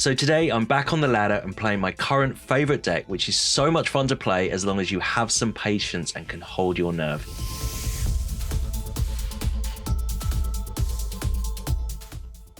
So today I'm back on the ladder and playing my current favourite deck, which is so much fun to play as long as you have some patience and can hold your nerve.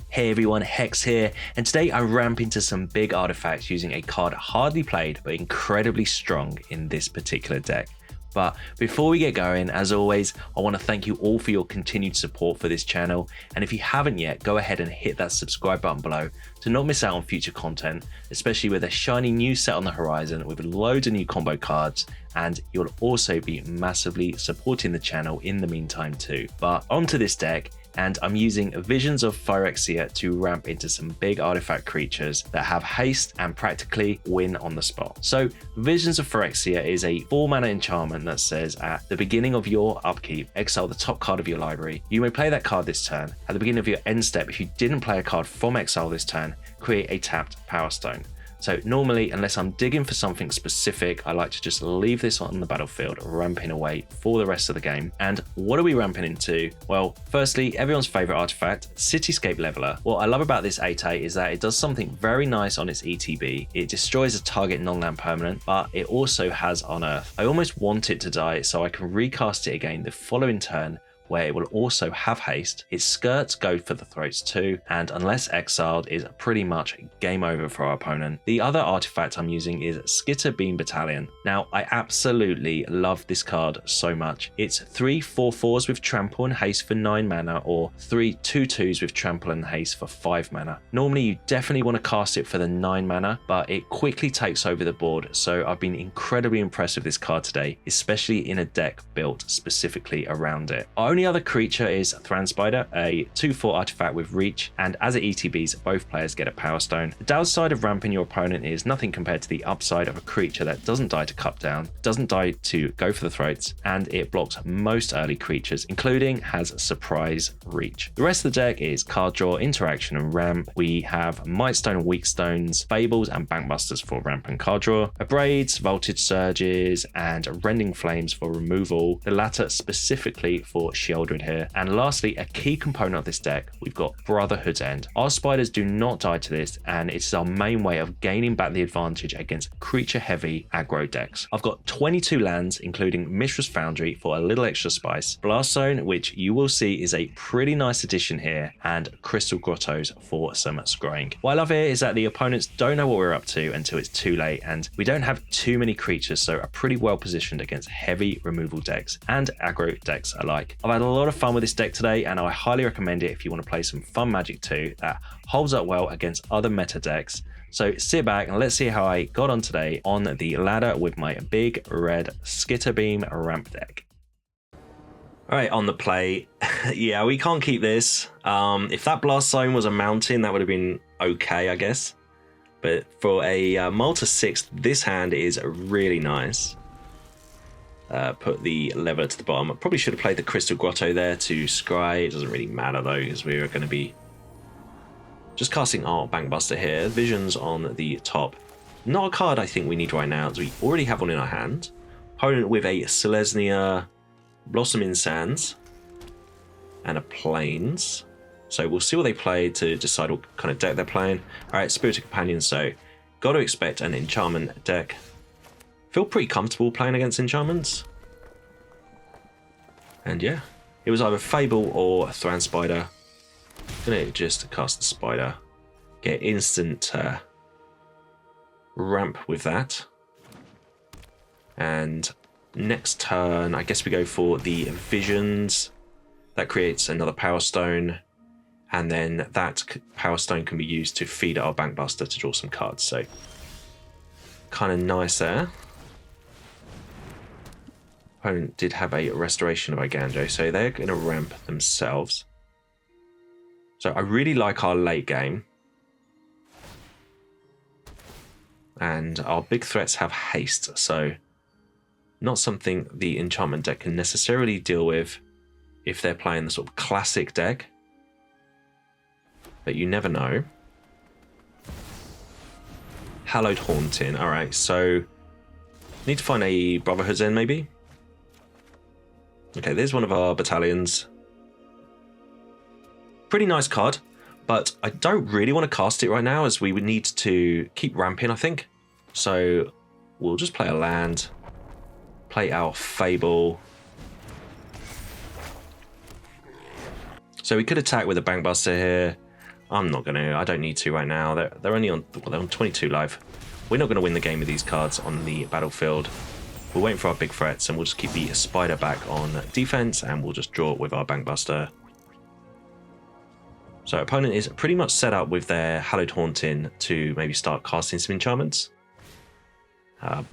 Hey everyone, Hex here, and today I ramp into some big artifacts using a card hardly played but incredibly strong in this particular deck. But before we get going, as always, I want to thank you all for your continued support for this channel, and if you haven't yet, go ahead and hit that subscribe button below to not miss out on future content, especially with a shiny new set on the horizon with loads of new combo cards, and you'll also be massively supporting the channel in the meantime too. But onto this deck, and I'm using Visions of Phyrexia to ramp into some big artifact creatures that have haste and practically win on the spot. So Visions of Phyrexia is a 4-mana enchantment that says at the beginning of your upkeep, exile the top card of your library. You may play that card this turn. At the beginning of your end step, if you didn't play a card from exile this turn, create a tapped Power Stone. So normally, unless I'm digging for something specific, I like to just leave this on the battlefield, ramping away for the rest of the game. And what are we ramping into? Well, firstly, everyone's favorite artifact, Cityscape Leveler. What I love about this 8/8 is that it does something very nice on its ETB. It destroys a target non-land permanent, but it also has Unearth. I almost want it to die so I can recast it again the following turn, where it will also have haste. Its skirts go for the throats too, and unless exiled is pretty much game over for our opponent. The other artifact I'm using is Skitterbeam Battalion. Now, I absolutely love this card so much. It's 3 4/4s with trample and haste for 9 mana, or 3 2/2s with trample and haste for 5 mana. Normally you definitely want to cast it for the 9 mana, but it quickly takes over the board, so I've been incredibly impressed with this card today, especially in a deck built specifically around it. Our only other creature is Thran Spider, a 2/4 artifact with reach, and as it ETBs, both players get a Power Stone. The downside of ramping your opponent is nothing compared to the upside of a creature that doesn't die to cut down, doesn't die to go for the throats, and it blocks most early creatures, including has surprise reach. The rest of the deck is card draw, interaction, and ramp. We have Mightstone and Weakstones, Fables, and Bankbusters for ramp and card draw, Abrades, Voltage Surges, and Rending Flames for removal, the latter specifically for Shieldred here. And lastly, a key component of this deck, we've got Brotherhood's End. Our spiders do not die to this, and it's our main way of gaining back the advantage against creature heavy aggro decks. I've got 22 lands, including Mishra's Foundry for a little extra spice, Blast Zone, which you will see is a pretty nice addition here, and Crystal Grottos for some scrying. What I love here is that the opponents don't know what we're up to until it's too late, and we don't have too many creatures, so are pretty well positioned against heavy removal decks and aggro decks alike. I've had a lot of fun with this deck today, and I highly recommend it if you want to play some fun Magic too that holds up well against other meta decks. So sit back and let's see how I got on today on the ladder with my big red Skitterbeam ramp deck. All right, on the play, yeah, we can't keep this. If that Blast Zone was a mountain, that would have been okay, I guess. But for a Malta 6, this hand is really nice. Put the leveler to the bottom. I probably should have played the Crystal Grotto there to scry. It doesn't really matter though, because we are going to be just casting our Bankbuster here. Visions on the top. Not a card I think we need right now, as we already have one in our hand. Opponent with a Selesnya, Blossoming Sands, and a Plains. So we'll see what they play to decide what kind of deck they're playing. Alright, Spirit Companion, so got to expect an enchantment deck. Feel pretty comfortable playing against enchantments. And yeah, it was either Fable or Thran Spider. Gonna just cast the Spider. Get instant ramp with that. And next turn, I guess we go for the Visions. That creates another Power Stone. And then that Power Stone can be used to feed our Bankbuster to draw some cards. So kind of nice there. Opponent did have a restoration of Iganjo, so they're going to ramp themselves. So I really like our late game. And our big threats have haste, so not something the enchantment deck can necessarily deal with if they're playing the sort of classic deck. But you never know. Hallowed Haunting. Alright, so need to find a Brotherhood's End maybe. Okay, there's one of our battalions. Pretty nice card. But I don't really want to cast it right now, as we would need to keep ramping, I think. So we'll just play a land, play our Fable. So we could attack with a Bankbuster here. I'm not going to. I don't need to right now. They're only on, well, they're on 22 life. We're not going to win the game with these cards on the battlefield. We're waiting for our big threats, and we'll just keep the Spider back on defense, and we'll just draw it with our Bankbuster. So our opponent is pretty much set up with their Hallowed Haunting to maybe start casting some enchantments.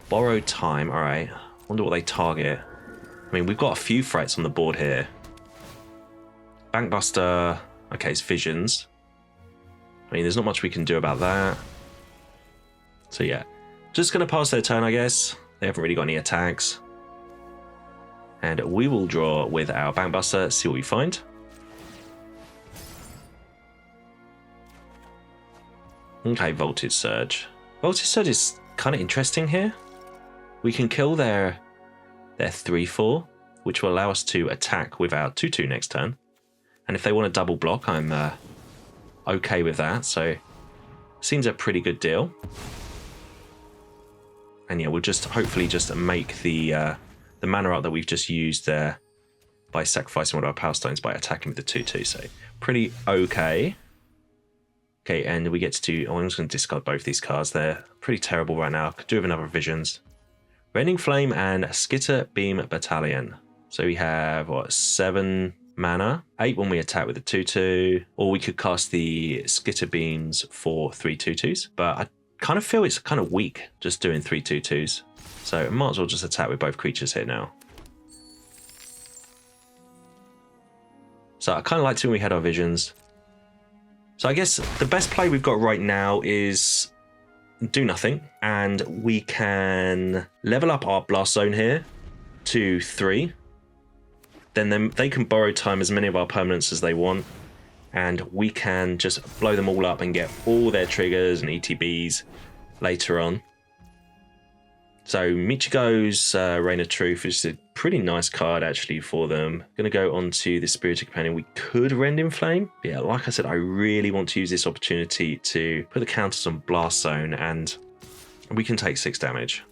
Borrowed Time, alright. Wonder what they target. I mean, we've got a few threats on the board here. Bankbuster, okay, it's Visions. I mean, there's not much we can do about that. So yeah, just going to pass their turn, I guess. They haven't really got any attacks. And we will draw with our Bankbuster, see what we find. Okay, Voltage Surge. Voltage Surge is kind of interesting here. We can kill their 3/4, which will allow us to attack with our 2/2 next turn. And if they want to double block, I'm okay with that. So seems a pretty good deal. And yeah, we'll just hopefully just make the mana up that we've just used there by sacrificing one of our Power Stones by attacking with the 2/2. So pretty okay. Okay, and we get to... Oh, I'm just going to discard both these cards. They're pretty terrible right now. Could do with another Visions. Rending Flame and Skitterbeam Battalion. So we have, what, 7 mana? 8 when we attack with the 2/2. Or we could cast the Skitterbeams for 3 2/2s. But I kind of feel it's kind of weak just doing 3 2/2s. So I might as well just attack with both creatures here now. So I kind of liked it when we had our Visions. So I guess the best play we've got right now is do nothing. And we can level up our Blast Zone here to 3. Then they can borrow time as many of our permanents as they want. And we can just blow them all up and get all their triggers and ETBs later on. So Michigo's Reign of Truth is a pretty nice card actually for them. Going to go on to the Spirited Companion. We could Rending Flame. But yeah, like I said, I really want to use this opportunity to put the counters on Blast Zone, and we can take 6 damage.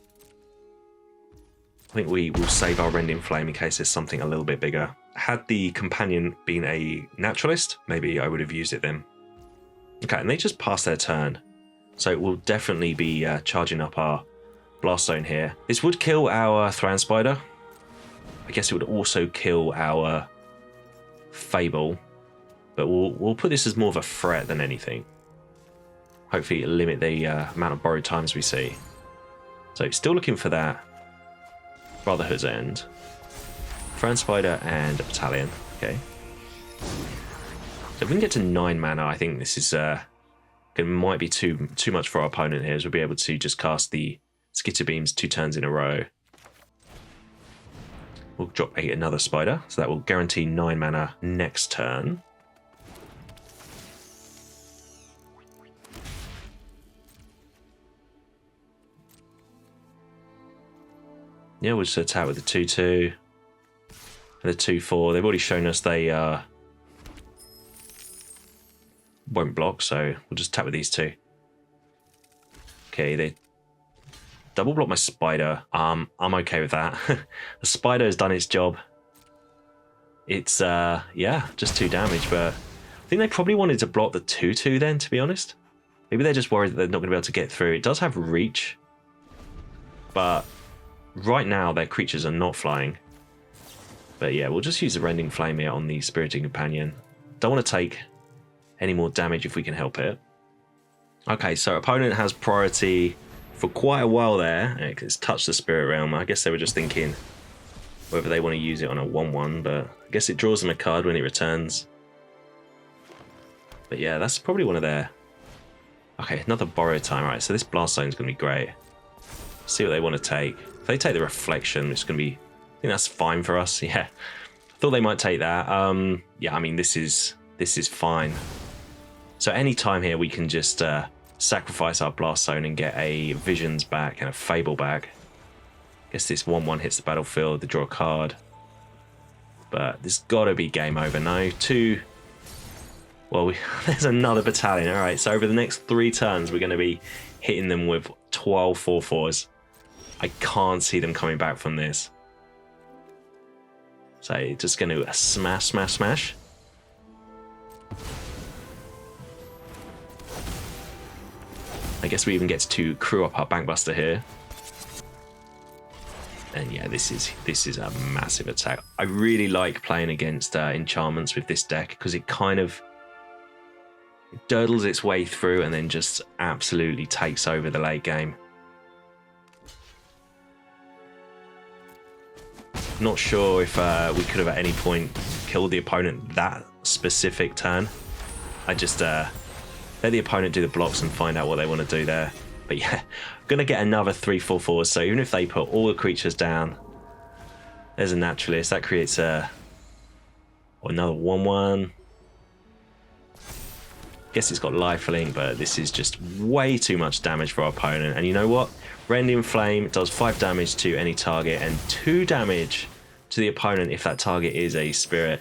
I think we will save our Rending Flame in case there's something a little bit bigger. Had the Companion been a Naturalist, maybe I would have used it then. Okay, and they just passed their turn. So we'll definitely be charging up our Blast Zone here. This would kill our Thran Spider. I guess it would also kill our Fable. But we'll put this as more of a threat than anything. Hopefully limit the amount of borrowed times we see. So still looking for that Brotherhood's End. Thran Spider and Battalion. Okay. So if we can get to 9 mana, I think this is it might be too much for our opponent here, as we'll be able to just cast the Skitterbeams 2 turns in a row. We'll drop another Spider, so that will guarantee 9 mana next turn. Yeah, we'll just attack with the 2/2 and the 2/4. They've already shown us they won't block, so we'll just attack with these 2. Okay, they double block my Spider. I'm okay with that. The Spider has done its job. It's yeah, just 2 damage, but I think they probably wanted to block the 2/2 then, to be honest. Maybe they're just worried that they're not going to be able to get through. It does have reach, but right now their creatures are not flying. But yeah, we'll just use the Rending Flame here on the Spirited Companion. Don't want to take any more damage if we can help it. Okay, so opponent has priority for quite a while there. It's touched the Spirit Realm. I guess they were just thinking whether they want to use it on a 1/1, but I guess it draws them a card when it returns. But yeah, that's probably one of their... Okay, another borrowed time. All right, so this Blast Zone is going to be great. See what they want to take. If they take the Reflection, it's going to be... I think that's fine for us. Yeah, I thought they might take that. Yeah, I mean, this is fine. So any time here, we can just sacrifice our Blast Zone and get a Visions back and a Fable back. Guess this 1/1 hits the battlefield, they draw a card. But there's got to be game over. No, 2 Well, there's another battalion. All right, so over the next 3 turns, we're going to be hitting them with 12 4/4s. I can't see them coming back from this. So just going to smash, smash, smash. I guess we even get to crew up our Bankbuster here. And yeah, this is a massive attack. I really like playing against enchantments with this deck because it kind of durdles its way through and then just absolutely takes over the late game. Not sure if we could have at any point killed the opponent that specific turn. I just let the opponent do the blocks and find out what they want to do there. But yeah, I'm going to get another 3 4/4s. So even if they put all the creatures down, there's a naturalist. That creates another 1/1. Guess it's got lifelink, but this is just way too much damage for our opponent. And you know what? Rending Flame does 5 damage to any target and 2 damage to the opponent if that target is a spirit.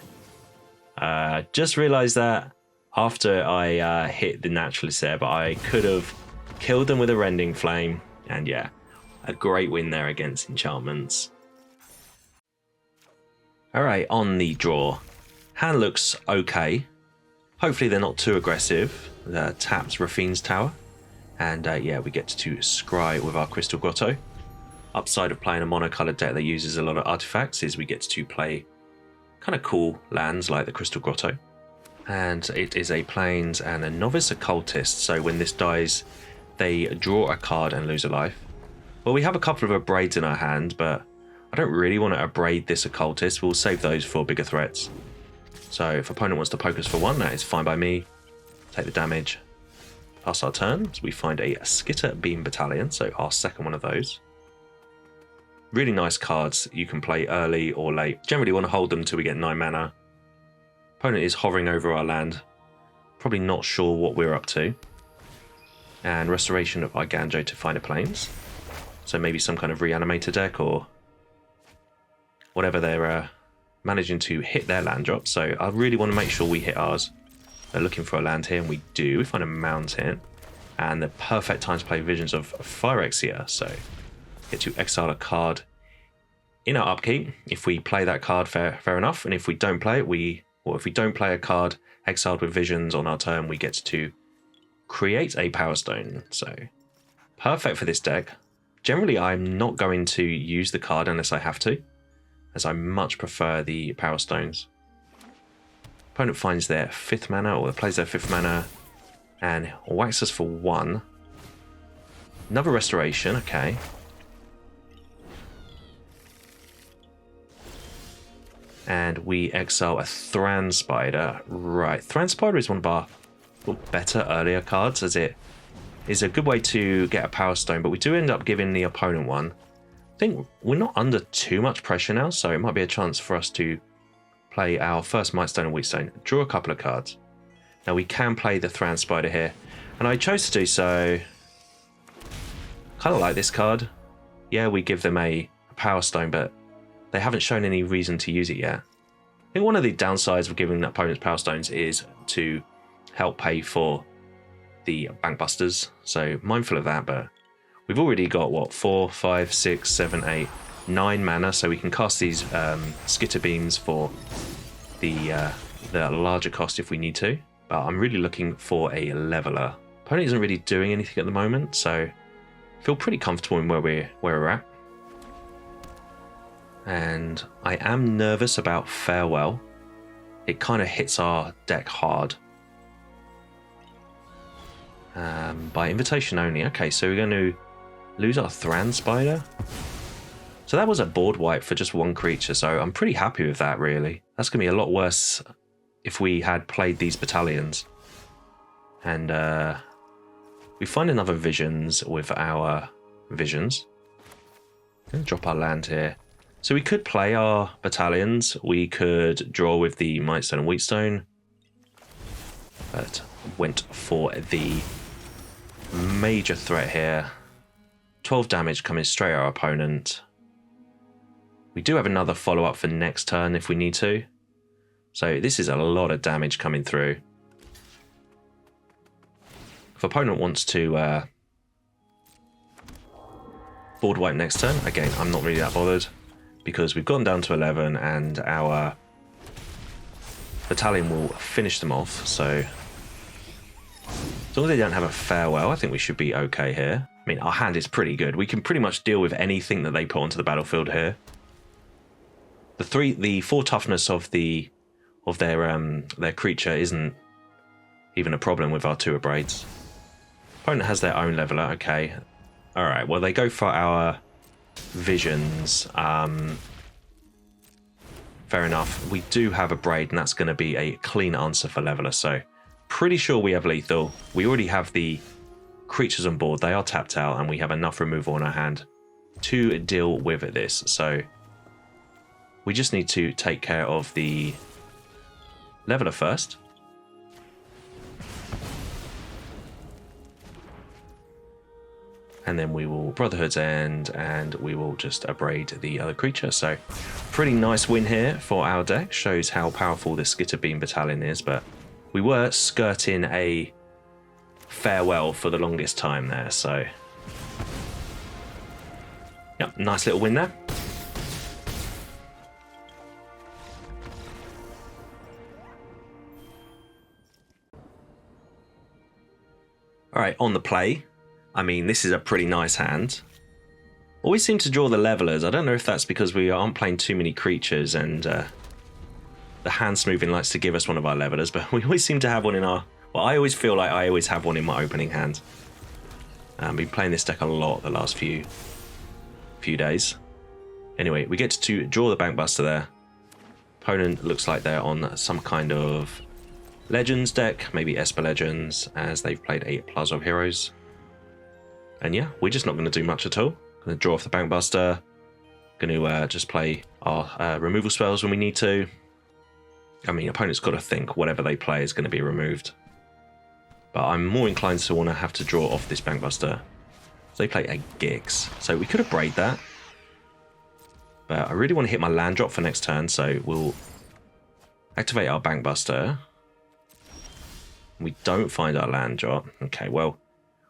Just realized that after I hit the naturalist there, but I could have killed them with a Rending Flame. And yeah, a great win there against enchantments. Alright, on the draw. Hand looks okay. Hopefully they're not too aggressive. Taps Rafine's Tower. And yeah, we get to scry with our Crystal Grotto. Upside of playing a monocolored deck that uses a lot of artifacts is we get to play kind of cool lands like the Crystal Grotto. And it is a Plains and a Novice Occultist. So when this dies, they draw a card and lose a life. Well, we have a couple of Abrades in our hand, but I don't really want to Abrade this Occultist. We'll save those for bigger threats. So if opponent wants to poke us for 1, that is fine by me. Take the damage. Pass our turn. So we find a Skitterbeam Battalion, so our second one of those. Really nice cards you can play early or late. Generally want to hold them till we get 9 mana. Opponent is hovering over our land. Probably not sure what we're up to. And Restoration of Iganjo to find a Plains. So maybe some kind of Reanimator deck or whatever they're managing to hit their land drop. So I really want to make sure we hit ours. They're looking for a land here, and we do. We find a mountain. And the perfect time to play Visions of Phyrexia. So get to exile a card in our upkeep. If we play that card, fair enough. And if we don't play it, if we don't play a card exiled with Visions on our turn, we get to create a Power Stone. So perfect for this deck. Generally, I'm not going to use the card unless I have to, as I much prefer the Power Stones. Opponent finds their 5th mana, or plays their 5th mana, and whacks us for 1. Another Restoration, okay. And we exile a Thran Spider. Right, Thran Spider is one of our better earlier cards, as it is a good way to get a Power Stone, but we do end up giving the opponent one. I think we're not under too much pressure now, so it might be a chance for us to play our first Mightstone and Weakstone, draw a couple of cards. Now we can play the Thran Spider here, and I chose to do so. Kind of like this card. Yeah, we give them a Power Stone, but they haven't shown any reason to use it yet. I think one of the downsides of giving opponents Power Stones is to help pay for the Bankbusters, so mindful of that, but we've already got, what, 4, 5, 6, 7, 8, 9 mana, so we can cast these Skitterbeams for the larger cost if we need to, but I'm really looking for a Leveler. Opponent isn't really doing anything at the moment, so I feel pretty comfortable in where we're at. And I am nervous about Farewell. It kind of hits our deck hard. By invitation only. Okay, so we're going to lose our Thran Spider. So that was a board wipe for just 1 creature, so I'm pretty happy with that, really. That's going to be a lot worse if we had played these battalions. And we find another Visions with our Visions. Going to drop our land here. So we could play our battalions. We could draw with the Mightstone and Weakstone. But went for the major threat here. 12 damage coming straight at our opponent. We do have another follow-up for next turn if we need to. So this is a lot of damage coming through. If opponent wants to board wipe next turn, again, I'm not really that bothered because we've gone down to 11 and our battalion will finish them off. So as long as they don't have a farewell, I think we should be okay here. I mean, our hand is pretty good. We can pretty much deal with anything that they put onto the battlefield here. The 4 toughness of their creature isn't even a problem with our 2 Abrades. Opponent has their own leveler, okay. Alright, well they go for our Visions. Fair enough. We do have Abrade, and that's going to be a clean answer for leveler, so pretty sure we have lethal. We already have the creatures on board. They are tapped out, and we have enough removal in our hand to deal with this. So we just need to take care of the leveler first. And then we will Brotherhood's End, and we will just Abrade the other creature. So pretty nice win here for our deck. Shows how powerful this Skitterbeam Battalion is, but we were skirting a farewell for the longest time there. So yeah, nice little win there. All right, on the play. I mean, this is a pretty nice hand. Always seem to draw the levelers. I don't know if that's because we aren't playing too many creatures and the hand smoothing likes to give us one of our levelers, but we always seem to have one in our... Well, I always feel like I always have one in my opening hand. I've been playing this deck a lot the last few days. Anyway, we get to draw the Bankbuster there. Opponent looks like they're on some kind of Legends deck, maybe Esper Legends, as they've played a Plaza of Heroes. And yeah, we're just not going to do much at all. Going to draw off the Bankbuster. Going to just play our removal spells when we need to. I mean, opponent's got to think whatever they play is going to be removed. But I'm more inclined to want to have to draw off this Bankbuster. So they play a Gix. So we could have Abrade that. But I really want to hit my land drop for next turn. So we'll activate our Bankbuster. We don't find our land drop. Okay, well,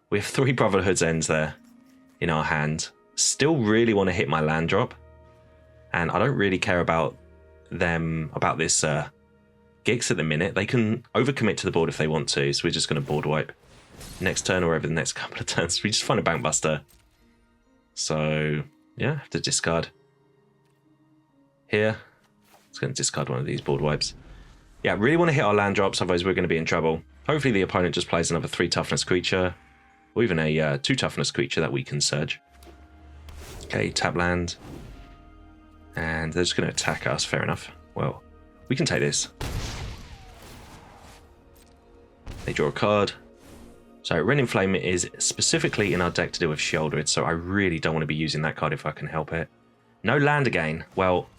we have 3 Brotherhood's Ends there in our hand. Still really want to hit my land drop. And I don't really care about this Gix at the minute. They can overcommit to the board if they want to. So we're just going to board wipe next turn or over the next couple of turns. We just find a Bankbuster. So yeah, have to discard here. It's going to discard one of these board wipes. Yeah, really want to hit our land drops, otherwise we're going to be in trouble. Hopefully the opponent just plays another 3 toughness creature. Or even a 2 toughness creature that we can surge. Okay, tap land. And they're just going to attack us, fair enough. Well, we can take this. They draw a card. So Rending Flame is specifically in our deck to deal with Sheoldred, so I really don't want to be using that card if I can help it. No land again. Well,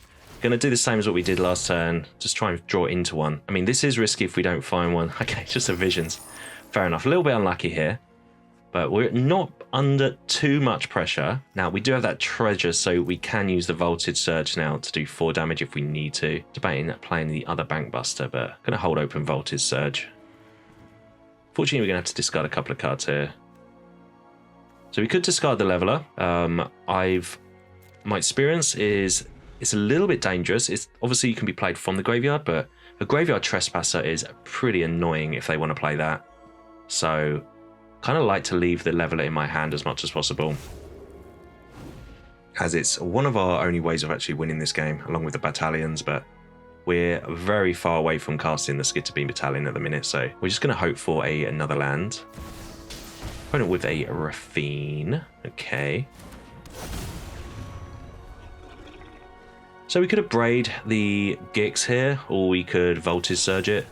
going to do the same as what we did last turn. Just try and draw into one. I mean, this is risky if we don't find one. Okay, just a Visions. Fair enough. A little bit unlucky here. But we're not under too much pressure. Now, we do have that treasure, so we can use the Voltage Surge now to do 4 damage if we need to. Debating playing the other Bankbuster, but going to hold open Voltage Surge. Fortunately, we're going to have to discard a couple of cards here. So we could discard the Leveler. My experience is it's a little bit dangerous. It's obviously you can be played from the graveyard, but a Graveyard Trespasser is pretty annoying if they want to play that. So kind of like to leave the Leveler in my hand as much as possible, as it's one of our only ways of actually winning this game, along with the battalions, but we're very far away from casting the Skitterbeam Battalion at the minute, so we're just going to hope for another land. Opponent with a Raffine. Okay. So we could Abrade the Gix here, or we could Voltage Surge it.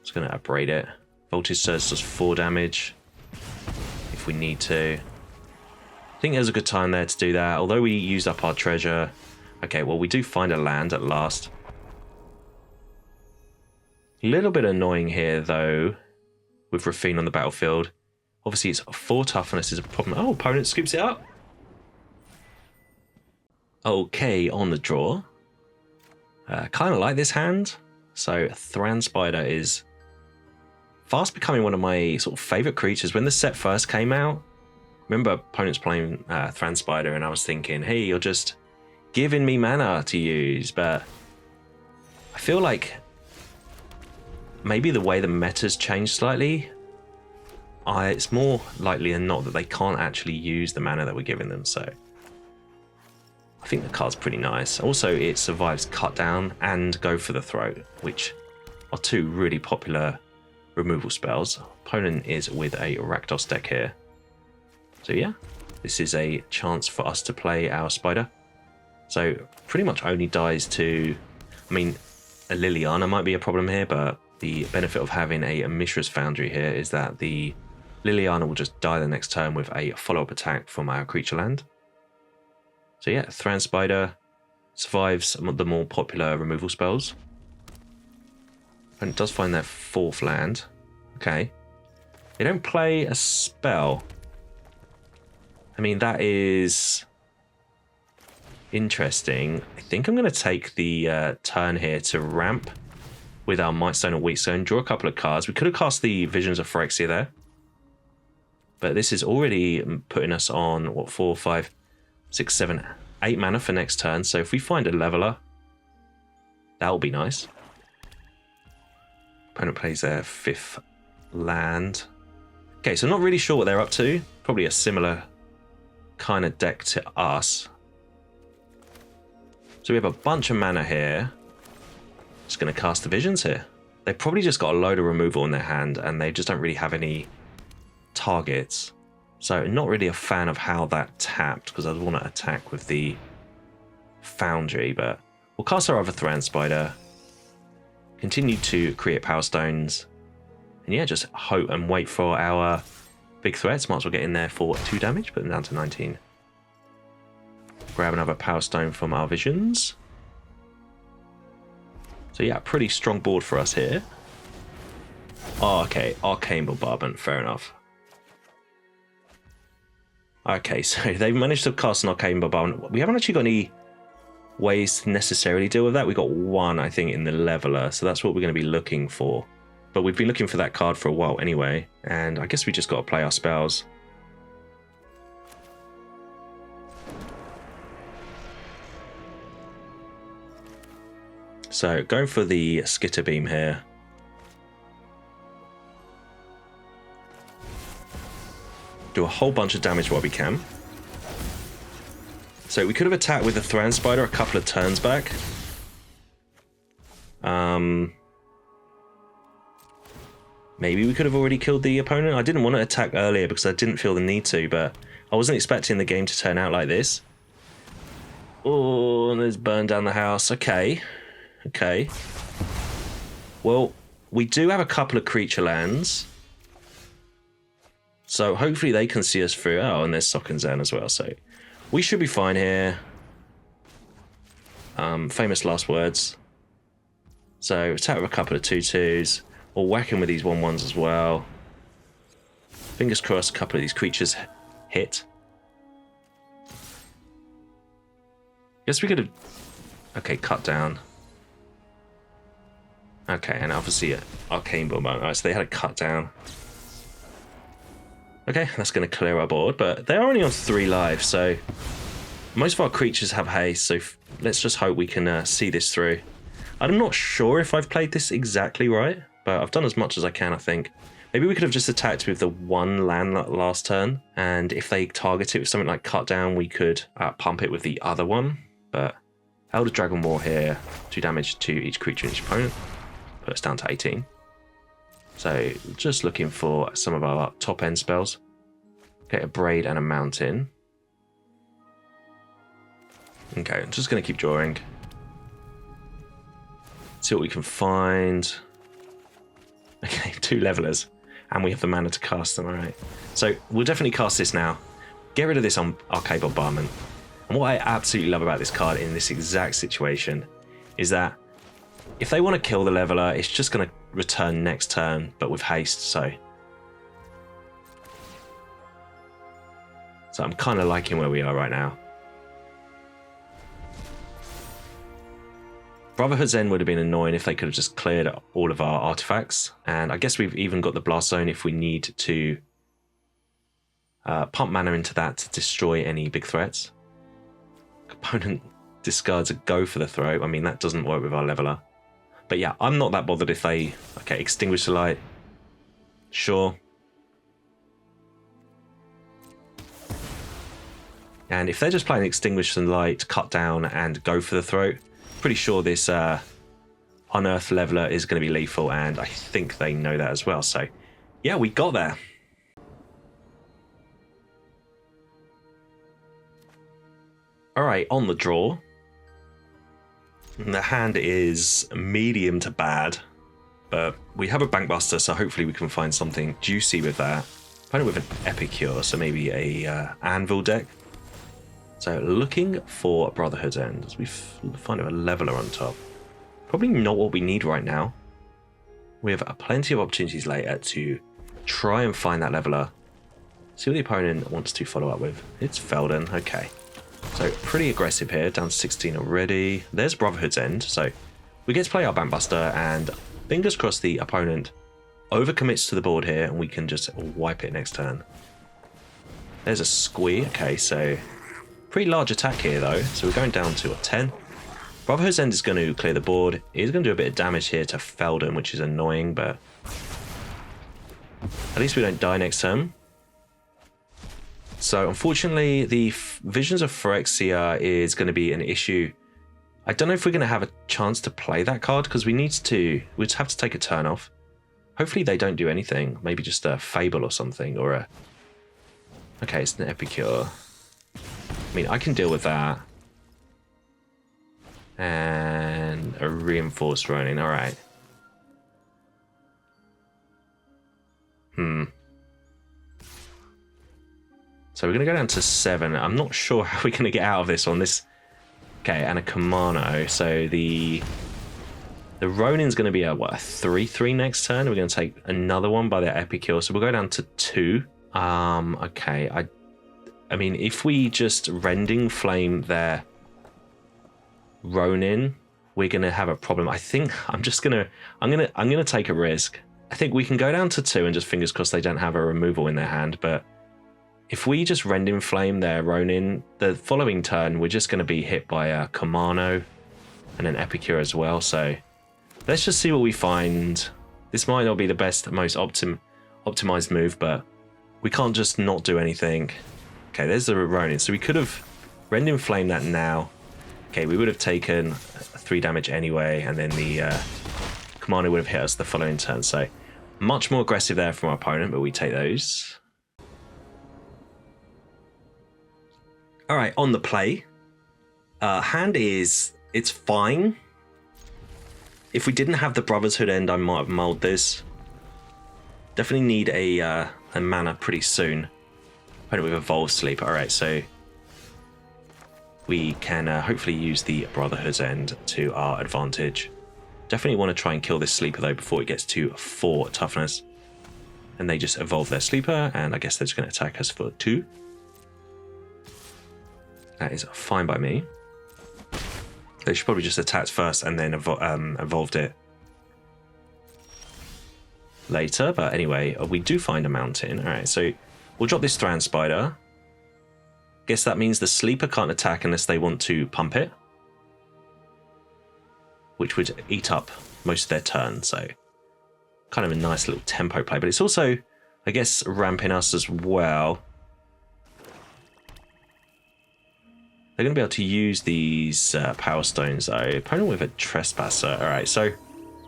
Just going to Abrade it. Voltage Surge does 4 damage if we need to. I think there's a good time there to do that, although we used up our treasure. Okay, well, we do find a land at last. A little bit annoying here, though, with Raffine on the battlefield. Obviously, it's 4 toughness is a problem. Oh, opponent scoops it up. Okay, on the draw. Kind of like this hand. So Thran Spider is fast becoming one of my sort of favourite creatures. When the set first came out, remember opponents playing Thran Spider, and I was thinking, hey, you're just giving me mana to use, but I feel like maybe the way the meta's changed slightly, it's more likely than not that they can't actually use the mana that we're giving them, so I think the card's pretty nice. Also, it survives Cut Down and Go for the Throat, which are two really popular removal spells. Opponent is with a Rakdos deck here. So yeah, this is a chance for us to play our Spider. So pretty much only dies to, I mean, a Liliana might be a problem here, but the benefit of having a Mishra's Foundry here is that the Liliana will just die the next turn with a follow-up attack from our creature land. So yeah, Thran Spider survives the more popular removal spells. And it does find their 4th land. Okay. They don't play a spell. I mean, that is interesting. I think I'm going to take the turn here to ramp with our Mightstone and Weakstone, draw a couple of cards. We could have cast the Visions of Phyrexia there, but this is already putting us on, what, 4, 5, 6, 7, 8 mana for next turn. So if we find a Leveler, that'll be nice. Opponent plays their 5th land. Okay, so I'm not really sure what they're up to. Probably a similar kind of deck to us. So we have a bunch of mana here. Just going to cast the Visions here. They've probably just got a load of removal in their hand and they just don't really have any targets. So not really a fan of how that tapped, because I want to attack with the Foundry, but we'll cast our other Thran Spider, continue to create Power Stones, and yeah, just hope and wait for our big threats. Might as well get in there for 2 damage, put them down to 19. Grab another Power Stone from our Visions. So yeah, pretty strong board for us here. Oh, okay, Arcane Bombardment, fair enough. Okay, so they've managed to cast an Arcane Bombardment. We haven't actually got any ways to necessarily deal with that. We got one, I think, in the Leveler, so that's what we're going to be looking for. But we've been looking for that card for a while anyway, and I guess we just got to play our spells. So going for the Skitterbeam here. Do a whole bunch of damage while we can. So we could have attacked with the Thran Spider a couple of turns back. Maybe we could have already killed the opponent. I didn't want to attack earlier because I didn't feel the need to, but I wasn't expecting the game to turn out like this. Oh, and there's burn down the house. Okay. Okay. Well, we do have a couple of creature lands. So hopefully they can see us through. Oh, and there's Sokenzan as well. So we should be fine here. Famous last words. So attack with a couple of 2/2s. Or whack him with these 1/1s as well. Fingers crossed a couple of these creatures hit. Guess we could have... Okay, cut down. Okay, and obviously Arcane Bombardment. Alright, so they had a cut down. Okay, that's going to clear our board, but they're only on 3 lives, so most of our creatures have haste, so let's just hope we can see this through. I'm not sure if I've played this exactly right, but I've done as much as I can, I think. Maybe we could have just attacked with the 1 land last turn, and if they target it with something like Cut Down, we could pump it with the other one, but Elder Dragon War here, 2 damage to each creature and each opponent. Put us down to 18. So just looking for some of our top end spells. Get a Abrade and a Mountain. Okay, I'm just going to keep drawing. See what we can find. Okay, 2 Levelers. And we have the mana to cast them, alright. So we'll definitely cast this now. Get rid of this on Arcane Bombardment. And what I absolutely love about this card in this exact situation is that if they want to kill the Leveler, it's just going to return next turn, but with haste, so I'm kind of liking where we are right now. Brotherhood's End would have been annoying if they could have just cleared all of our artifacts. And I guess we've even got the Blast Zone if we need to pump mana into that to destroy any big threats. Opponent discards a Go for the throw. I mean, that doesn't work with our Leveler. But yeah, I'm not that bothered if they... Okay, Extinguish the Light. Sure. And if they're just playing Extinguish the Light, Cut Down, and Go for the throat, pretty sure this Unearthed Leveler is going to be lethal, and I think they know that as well. So, yeah, we got there. Alright, on the draw. The hand is medium to bad, but we have a Bankbuster, so hopefully we can find something juicy with that. Opponent with an Epicure, so maybe a Anvil deck. So looking for Brotherhood's End, as we find a Leveler on top. Probably not what we need right now. We have plenty of opportunities later to try and find that Leveler. See what the opponent wants to follow up with. It's Felden, okay. So pretty aggressive here, down to 16 already. There's Brotherhood's End, so we get to play our Bankbuster, and fingers crossed the opponent overcommits to the board here and we can just wipe it next turn. There's a Squee, okay, so pretty large attack here though, so we're going down to a 10. Brotherhood's End is going to clear the board. He's going to do a bit of damage here to Felden, which is annoying, but at least we don't die next turn. So unfortunately, the Visions of Phyrexia is going to be an issue. I don't know if we're going to have a chance to play that card, because we'd have to take a turn off. Hopefully they don't do anything. Maybe just a Fable or something, or a... Okay, it's an Epicure. I mean, I can deal with that. And a Reinforced Ronin, alright. So we're going to go down to 7. I'm not sure how we're going to get out of this on this. Okay, and a Kamano. So the Ronin's going to be a 3/3 next turn. We're going to take another one by the Epicure. So we'll go down to 2. Okay, I mean, if we just Rending Flame their Ronin, we're going to have a problem. I think I'm going to take a risk. I think we can go down to 2 and just fingers crossed they don't have a removal in their hand, but if we just Rending Flame their Ronin, the following turn we're just going to be hit by a Kamano and an Epicure as well. So let's just see what we find. This might not be the best, most optimized move, but we can't just not do anything. Okay, there's the Ronin. So we could have Rending Flame that now. Okay, we would have taken 3 damage anyway, and then the Kamano would have hit us the following turn. So much more aggressive there from our opponent, but we take those. All right, on the play, hand is, it's fine. If we didn't have the Brotherhood End, I might have mulled this. Definitely need a mana pretty soon. Opponent with Evolved Sleeper. All right, so we can hopefully use the Brotherhood's End to our advantage. Definitely want to try and kill this Sleeper though before it gets to 4 toughness. And they just evolve their Sleeper, and I guess they're just going to attack us for 2. That is fine by me. They should probably just attack first and then evolved it later. But anyway, we do find a mountain. All right, so we'll drop this Thran Spider. Guess that means the Sleeper can't attack unless they want to pump it, which would eat up most of their turn. So kind of a nice little tempo play. But it's also, I guess, ramping us as well. They're going to be able to use these Power Stones though. Opponent with a Trespasser. Alright, so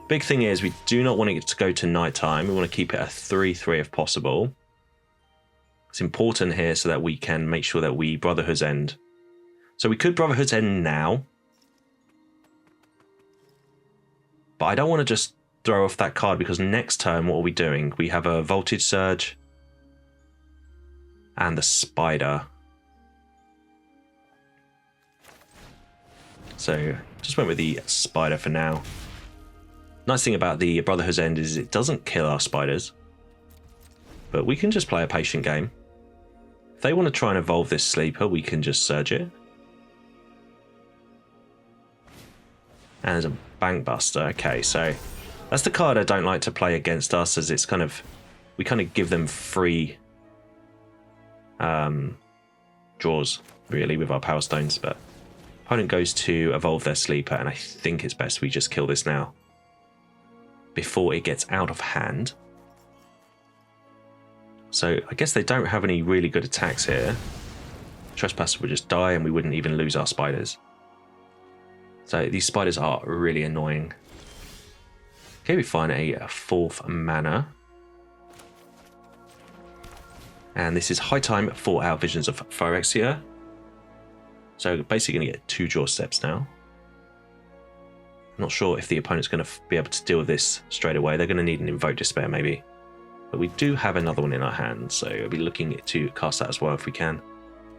big thing is we do not want it to go to nighttime. We want to keep it a 3/3 if possible. It's important here so that we can make sure that we Brotherhood's End. So we could Brotherhood's End now. But I don't want to just throw off that card, because next turn what are we doing? We have a Voltage Surge and the Spider. So just went with the Spider for now. Nice thing about the Brotherhood's End is it doesn't kill our spiders, but we can just play a patient game. If they want to try and evolve this Sleeper, we can just Surge it. And there's a Bankbuster. Okay, so that's the card I don't like to play against us, as it's kind of, we kind of give them free draws, really, with our Power Stones. But opponent goes to evolve their Sleeper, and I think it's best we just kill this now before it gets out of hand. So I guess they don't have any really good attacks here. Trespasser would just die and we wouldn't even lose our spiders. So these spiders are really annoying. Okay, we find a 4th mana. And this is high time for our Visions of Phyrexia. So basically going to get 2 draw steps now. I'm not sure if the opponent's going to be able to deal with this straight away. They're going to need an Invoke Despair maybe. But we do have another one in our hand, so I'll be looking to cast that as well if we can.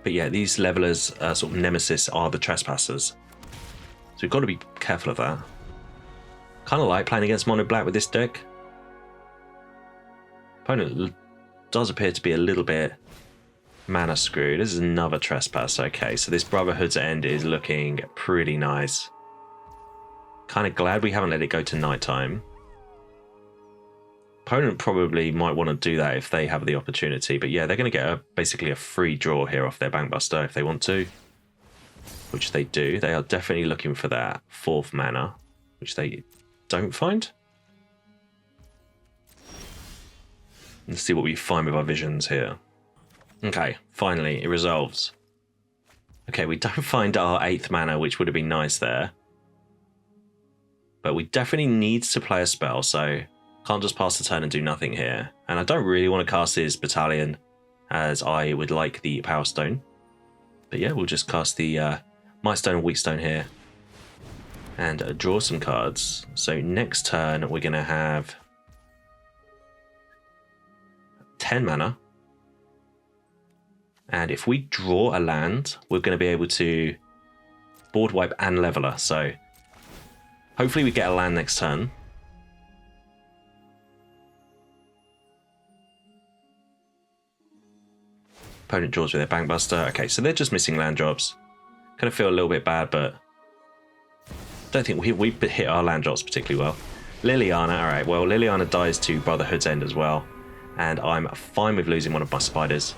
But yeah, these levelers, sort of nemesis, are the Trespassers. So we've got to be careful of that. Kind of like playing against mono black with this deck. Opponent does appear to be a little bit mana screwed. This is another Trespass. Okay, so this Brotherhood's End is looking pretty nice. Kind of glad we haven't let it go to nighttime. Opponent probably might want to do that if they have the opportunity, but yeah, they're going to get basically a free draw here off their Bankbuster if they want to, which they do. They are definitely looking for that 4th mana, which they don't find. Let's see what we find with our visions here. Okay, finally, it resolves. Okay, we don't find our 8th mana, which would have been nice there. But we definitely need to play a spell, so can't just pass the turn and do nothing here. And I don't really want to cast his Battalion, as I would like the Power Stone. But yeah, we'll just cast the Mightstone and Weakstone here. And draw some cards. So next turn, we're going to have 10 mana. And if we draw a land, we're going to be able to board wipe and leveler. So hopefully we get a land next turn. Opponent draws with their Bankbuster. Okay, so they're just missing land drops. Kind of feel a little bit bad, but don't think we hit our land drops particularly well. Liliana, alright, well, Liliana dies to Brotherhood's End as well. And I'm fine with losing one of my spiders.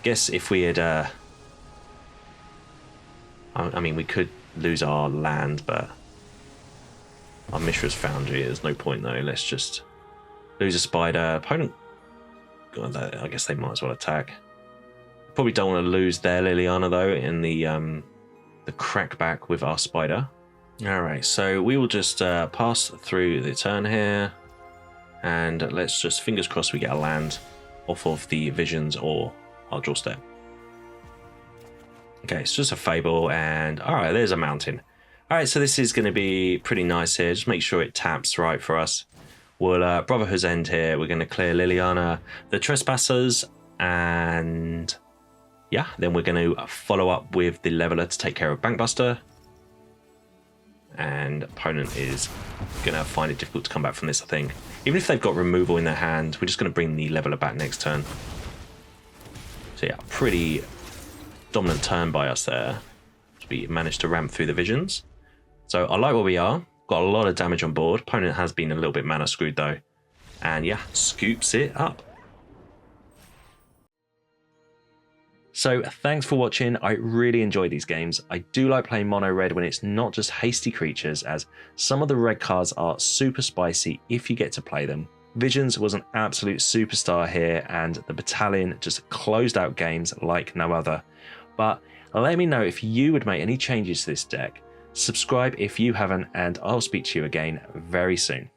Guess if we had... I mean, we could lose our land, but our Mishra's Foundry, there's no point though. Let's just lose a spider. Opponent... God, I guess they might as well attack. Probably don't want to lose their Liliana though in the crackback with our spider. Alright, so we will just pass through the turn here, and let's just fingers crossed we get a land off of the visions or our draw step. Okay, it's just a Fable, and alright, there's a mountain. Alright, so this is going to be pretty nice here. Just make sure it taps right for us. We'll Brotherhood's End here. We're going to clear Liliana, the Trespassers, and yeah, then we're going to follow up with the Leveler to take care of Bankbuster. And opponent is going to find it difficult to come back from this, I think. Even if they've got removal in their hand, we're just going to bring the Leveler back next turn. So yeah, pretty dominant turn by us there. We managed to ramp through the visions. So I like where we are. Got a lot of damage on board. Opponent has been a little bit mana screwed though. And yeah, scoops it up. So thanks for watching. I really enjoy these games. I do like playing mono red when it's not just hasty creatures, as some of the red cards are super spicy if you get to play them. Visions was an absolute superstar here, and the Battalion just closed out games like no other. But let me know if you would make any changes to this deck. Subscribe if you haven't, and I'll speak to you again very soon.